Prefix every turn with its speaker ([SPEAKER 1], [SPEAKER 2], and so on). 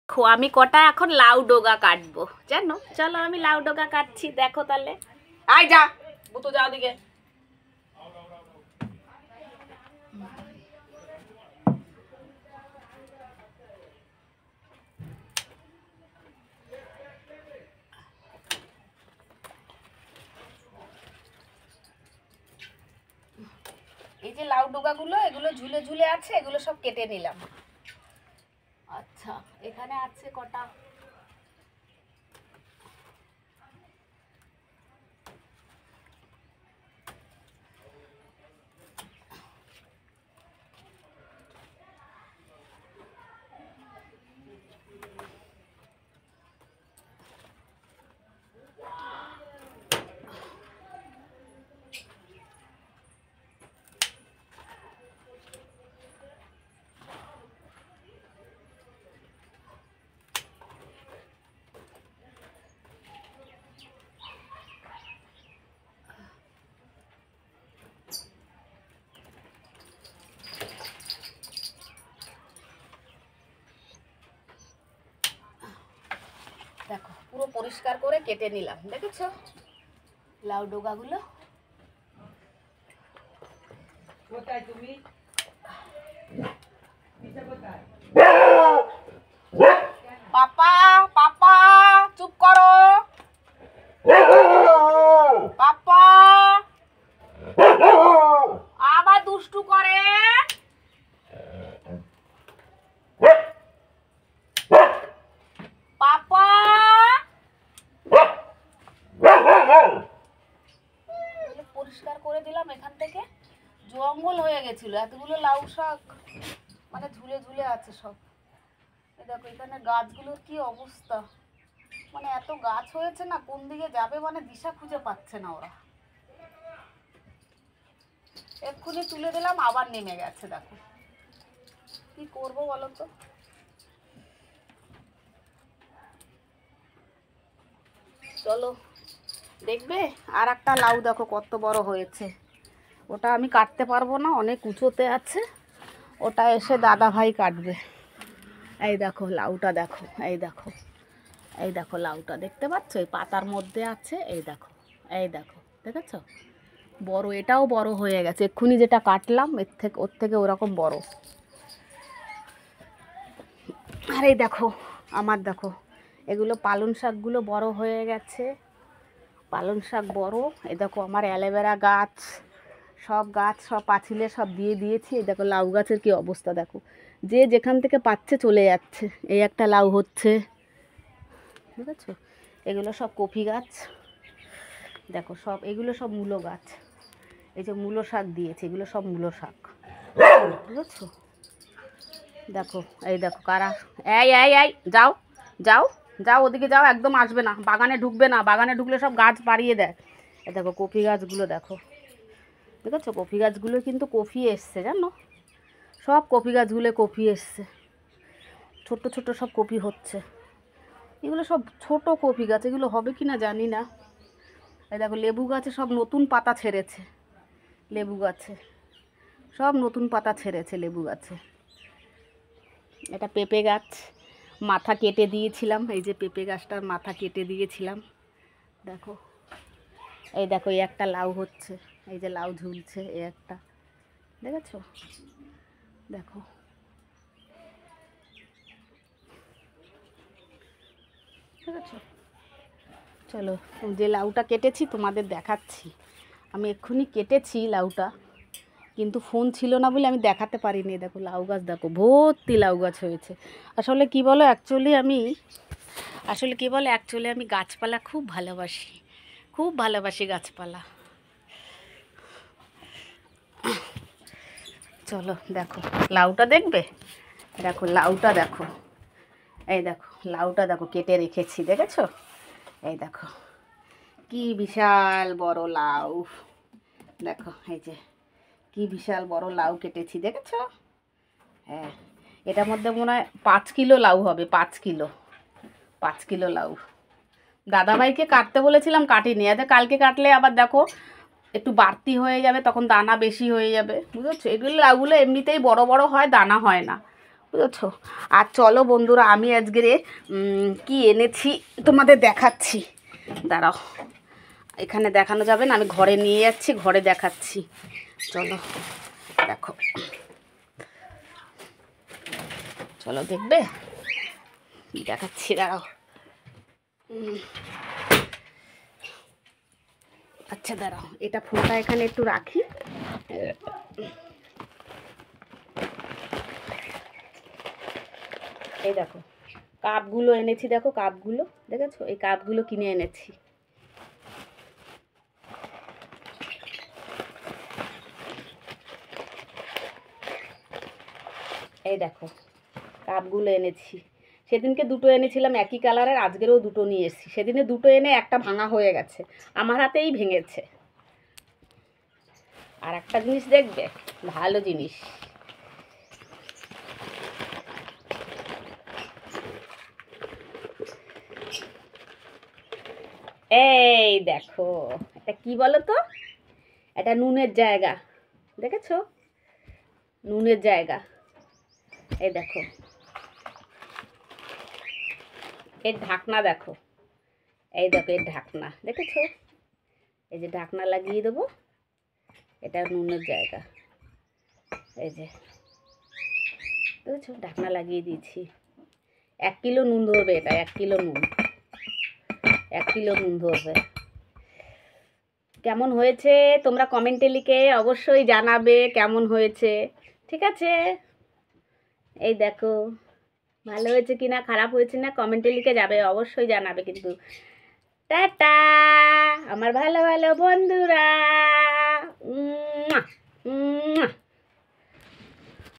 [SPEAKER 1] আমি কটা এখন লাউ ডোগা কাটবো জানো, চলো আমি লাউ ডোগা কাটছি, দেখো তাহলে। আয় যা বুতু, যাও দিকে। এই যে লাউ ডোগাগুলো, এগুলো ঝুলে ঝুলে আছে, এগুলো সব কেটে নিলাম। আচ্ছা, এখানে আছে কটা। দেখো পুরো পরিষ্কার করে কেটে নিলাম, দেখেছো লাউ ডোগাগুলো। কোথায় তুমি? পাপা পাপা চুপ করো, পাপা আবার দুষ্টু করে। পাপা পরিষ্কার করে দিলাম, এখান থেকে জঙ্গল হয়ে গেছিল, এতগুলো লাউ শাক মানে ঝুলে ঝুলে আছে সব। দেখো এখানে গাছগুলোর কি অবস্থা, মানে এত গাছ হয়েছে না, কোন দিকে যাবে মানে দিশা খুঁজে পাচ্ছে না ওরা। এক্ষুনি তুলে দিলাম, আবার নেমে গেছে, দেখো কি করবো বলো তো। চলো দেখবে, আর একটা লাউ দেখো কত বড় হয়েছে, ওটা আমি কাটতে পারবো না, অনেক উঁচুতে আছে, ওটা এসে দাদা ভাই কাটবে। এই দেখো লাউটা, দেখো এই দেখো, এই দেখো লাউটা দেখতে পাচ্ছ, এই পাতার মধ্যে আছে, এই দেখো, এই দেখো দেখেছো বড়, এটাও বড় হয়ে গেছে, এক্ষুনি যেটা কাটলাম ওর থেকে ওরকম বড়। আর এই দেখো আমার, দেখো এগুলো পালং শাকগুলো বড় হয়ে গেছে, পালং শাক বড়। এই দেখো আমার অ্যালোভেরা গাছ, সব গাছ সব পাঁচিলে সব দিয়ে দিয়েছি। এই দেখো লাউ গাছের কি অবস্থা, দেখো যে যেখান থেকে পাচ্ছে চলে যাচ্ছে। এই একটা লাউ হচ্ছে, বুঝেছো, এগুলো সব কপি গাছ, দেখো সব এগুলো সব মূলো গাছ, এই যে মূলো শাক দিয়েছে, এগুলো সব মূলো শাক, বুঝেছো। দেখো এই দেখো কারা, এই এই এই যাও যাও যাও, ওদিকে যাও, একদম আসবে না, বাগানে ঢুকবে না, বাগানে ঢুকলে সব গাছ বাড়িয়ে দেয়। এই দেখো কপি গাছগুলো, দেখো দেখেছো কপি গাছগুলো কিন্তু কপি এসছে জানো, সব কপি গাছগুলো কপি এসছে, ছোট ছোট সব কপি হচ্ছে, এগুলো সব ছোট কপি গাছ, এগুলো হবে কি না জানি না। এই দেখো লেবু গাছে সব নতুন পাতা ছেড়েছে, লেবু গাছে সব নতুন পাতা ছেড়েছে লেবু গাছে। এটা পেঁপে গাছ, মাথা কেটে দিয়েছিলাম, এই যে পেঁপে গাছটার মাথা কেটে দিয়েছিলাম, দেখো এই দেখো এই একটা লাউ হচ্ছে, এই যে লাউ ঝুলছে, এই একটা দেখেছো, দেখো দেখেছো। চলো যে লাউটা কেটেছি তোমাদের দেখাচ্ছি, আমি এক্ষুনি কেটেছি লাউটা, কিন্তু ফোন ছিল না বলে আমি দেখাতে পারিনি। দেখো লাউ গাছ, দেখো ভর্তি লাউ গাছ হয়েছে। আসলে কি বলো অ্যাকচুয়ালি আমি গাছপালা খুব ভালোবাসি, খুব ভালোবাসি গাছপালা। চলো দেখো লাউটা দেখবে, দেখো লাউটা দেখো, এই দেখো লাউটা দেখো কেটে রেখেছি, দেখেছো, এই দেখো কি বিশাল বড় লাউ, দেখো এই যে কি বিশাল বড় লাউ কেটেছি, দেখেছো। হ্যাঁ এটার মধ্যে মনে হয় 5 কিলো লাউ হবে, 5 কিলো লাউ। দাদাভাইকে কাটতে বলেছিলাম, কাটিনি, আজ কালকে কাটলে আবার দেখো একটু বাড়তি হয়ে যাবে, তখন দানা বেশি হয়ে যাবে, বুঝেছো। এগুলো লাউগুলো এমনিতেই বড় বড় হয়, দানা হয় না, বুঝেছো? আর চলো বন্ধুরা, আমি আজকে কি এনেছি তোমাদের দেখাচ্ছি। দাঁড়াও, এখানে দেখানো যাবে না, আমি ঘরে নিয়ে যাচ্ছি, ঘরে দেখাচ্ছি। চলো দেখো, চলো দেখবে দেখাচ্ছি, দাঁড়াও। আচ্ছা দাঁড়াও, এটা ফোনটা এখানে একটু রাখি। এই দেখো কাপগুলো এনেছি, দেখো কাপগুলো দেখেছো, এই কাপগুলো কিনে এনেছি। এই দেখো কাপগুলো এনেছি, সেদিনকে দুটো এনেছিলাম একই কালারের, আজকেরও দুটো নিয়ে এসেছি। সেদিনে দুটো এনে একটা ভাঙা হয়ে গেছে, আমার হাতেই ভেঙেছে। আর একটা জিনিস দেখবে, ভালো জিনিস, এই দেখো এটা কি বলো তো, এটা নুনের জায়গা, দেখেছো, নুনের জায়গা। এই দেখো এর ঢাকনা, দেখো এই দেখো এর ঢাকনা, দেখেছো, এই যে ঢাকনা লাগিয়ে দেবো, এটা নুনের জায়গা। এই যে দেখেছো, ঢাকনা লাগিয়ে দিয়েছি। 1 কিলো নুন ধরবে এটা, 1 কিলো নুন, 1 কিলো নুন ধরবে। কেমন হয়েছে তোমরা কমেন্টে লিখে অবশ্যই জানাবে কেমন হয়েছে, ঠিক আছে? এই দেখো ভালো হয়েছে কি না, খারাপ হয়েছে না, কমেন্টে লিখে যাবে, অবশ্যই জানাবে কিন্তু। টাটা আমার ভালো ভালো বন্ধুরা।